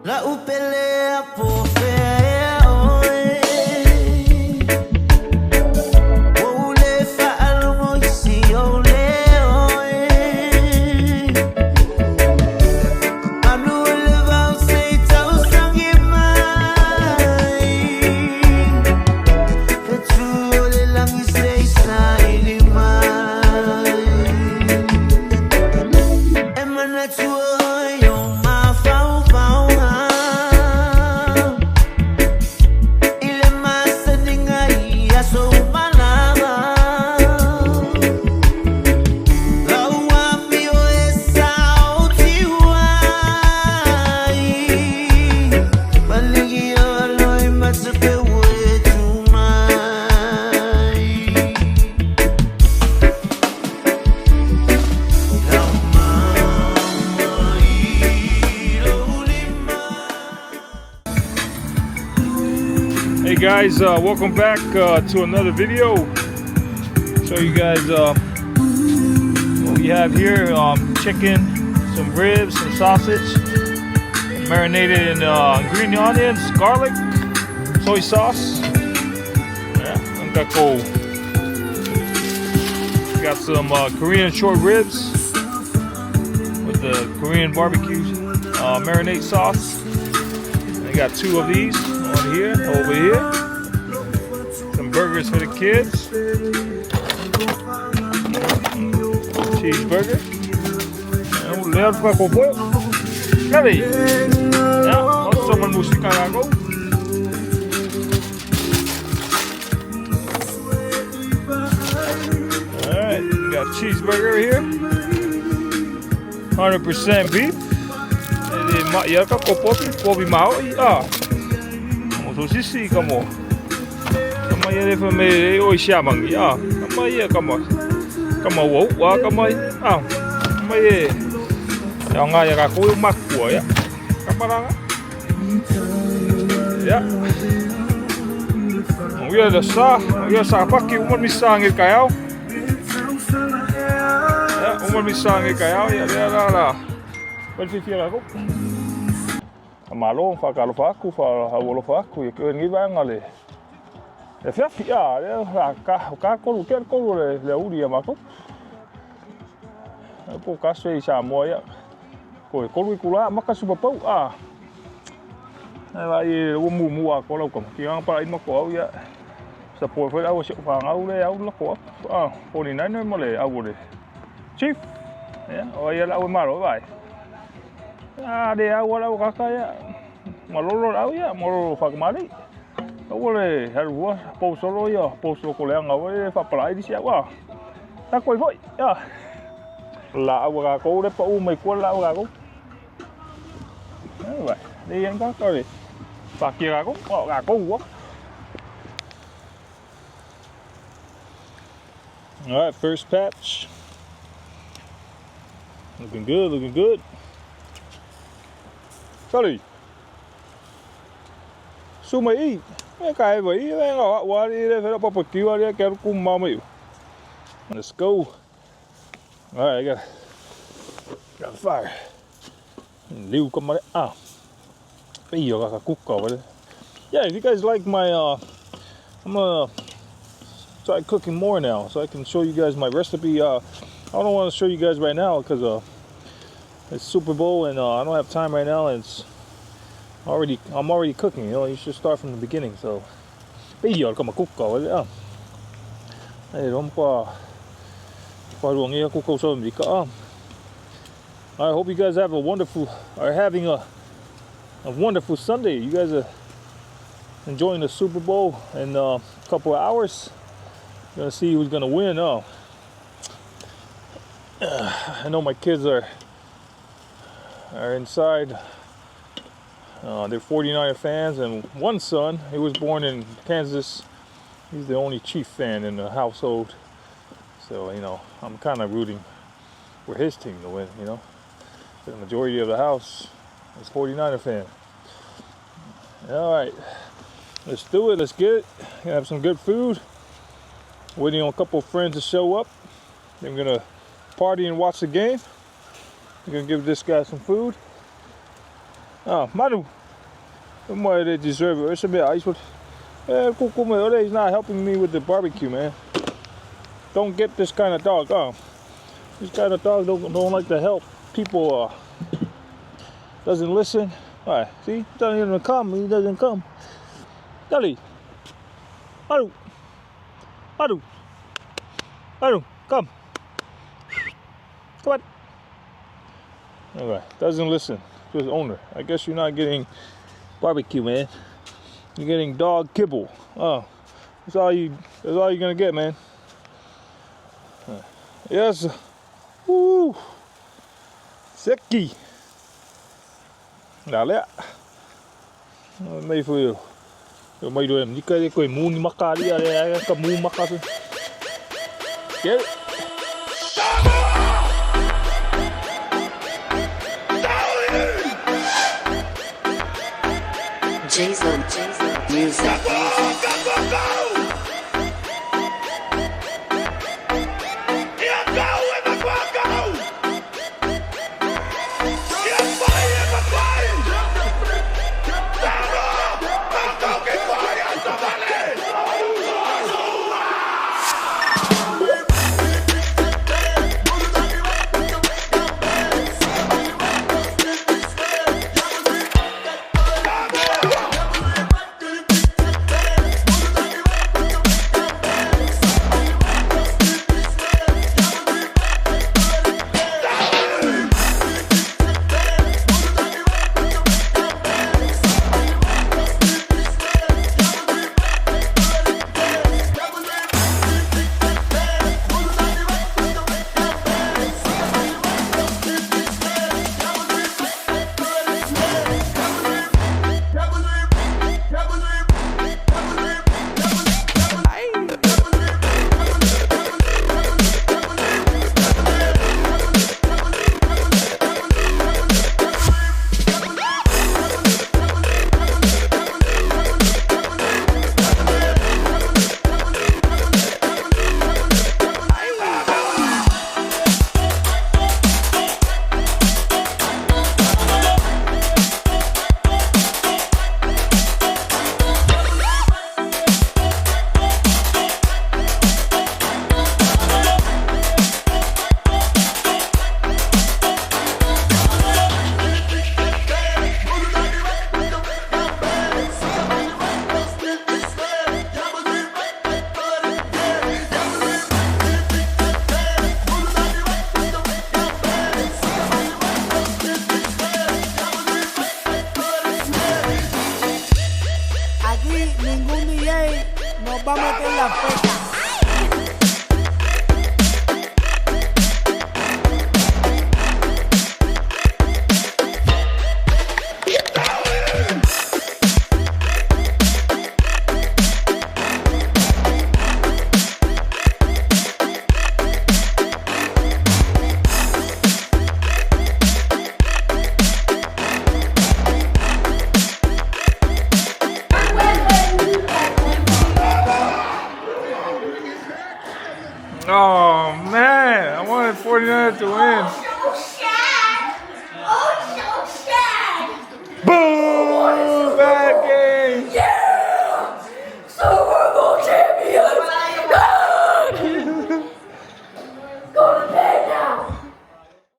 La upelea por fea hoy. Ole fa almo si ole hoy. Anu leva sei tau sangi mai. Petru ole langi sei sai di mai. Emana tu Hey guys, welcome back to another video. Show you guys what we have here: chicken, some ribs, some sausage, marinated in green onions, garlic, soy sauce. Yeah, got cold. Got some Korean short ribs with the Korean barbecue marinade sauce. I got two of these. Here, over here, some burgers for the kids, cheeseburger, lihat apa kopo, kali, ya, sama musik aku. Alright, we got cheeseburger here, 100% beef. Ya kan kopo mau, sisi kamu ya de family oi siamang ya kamu ya kamu wow wa kamu kamu ya nga ya aku mak ko ya kamaranga ya ya Sapa ki umur misangir kayau ya umur misangir kayau ya la berfikir aku malo fa kalo fa aku fa hawolo fa aku ya ngi ba ngale ya fa ya ka ko ke ko le uri ya mako ko ka sei sa mo ya ko kula maka suba pau ai wo mu ko lo ko ki ang para imo ko ya sa po fa au fa ngau le au lo ko ko ni nai mo le au le chief ya o ya la malo bai de agua la boca ya malolo au ya moro fa mali ole harua po solo ya po so ko le ngau fa plai di sia wa ta koi foi ya la agua ko le pa mai ko la agua ko vậy đi ăn các coi fa kia ga ko wa. All right, first patch, looking good. Sorry. Su mấy cái vậy ngọ qua đi đây phải là BBQ đi kéo cùng mau mày. Let's go. All right, I got fire. Liu come on. Bây giờ cả cook over. Yeah, if you guys like my I'm gonna try cooking more now so I can show you guys my recipe. I don't want to show you guys right now because it's Super Bowl and I don't have time right now, and I'm already cooking. You know, you should start from the beginning. So, bây giờ có mà cook có đấy không? Đây hôm qua luồng nghe cook câu sôi gì cả. I hope you guys have are having a wonderful Sunday. You guys are enjoying the Super Bowl in a couple of hours. You're gonna see who's gonna win. I know my kids are inside. They're 49er fans, and one son, he was born in Kansas. He's the only Chief fan in the household. So, you know, I'm kind of rooting for his team to win, you know. The majority of the house is 49er fan. All right, let's do it. Let's get it. Gonna have some good food. Waiting on a couple of friends to show up. Then we're gonna party and watch the game. We're gonna give this guy some food. Oh, Manu. Mooi dit die server. Is een beetje ice. Kom maar. He's not helping me with the barbecue, man. Don't get this kind of dog. Oh, this kind of dog don't like to help people. Doesn't listen. Alright, see? Doesn't even come. He doesn't come. Dolly. Manu. Manu. Manu, come. Come on. Alright, doesn't listen to his owner. I guess you're not getting barbecue, man. You're getting dog kibble. Oh, that's all you're gonna get, man. Yes. Woo. Seki. Nào lẽ. Mấy phụ. Rồi mấy đứa em đi cái quỷ mù ni maka đi à đây cái mù maka thôi. Get it. Jason, music. Va a meter la fecha. Oh man, I wanted 49 to win.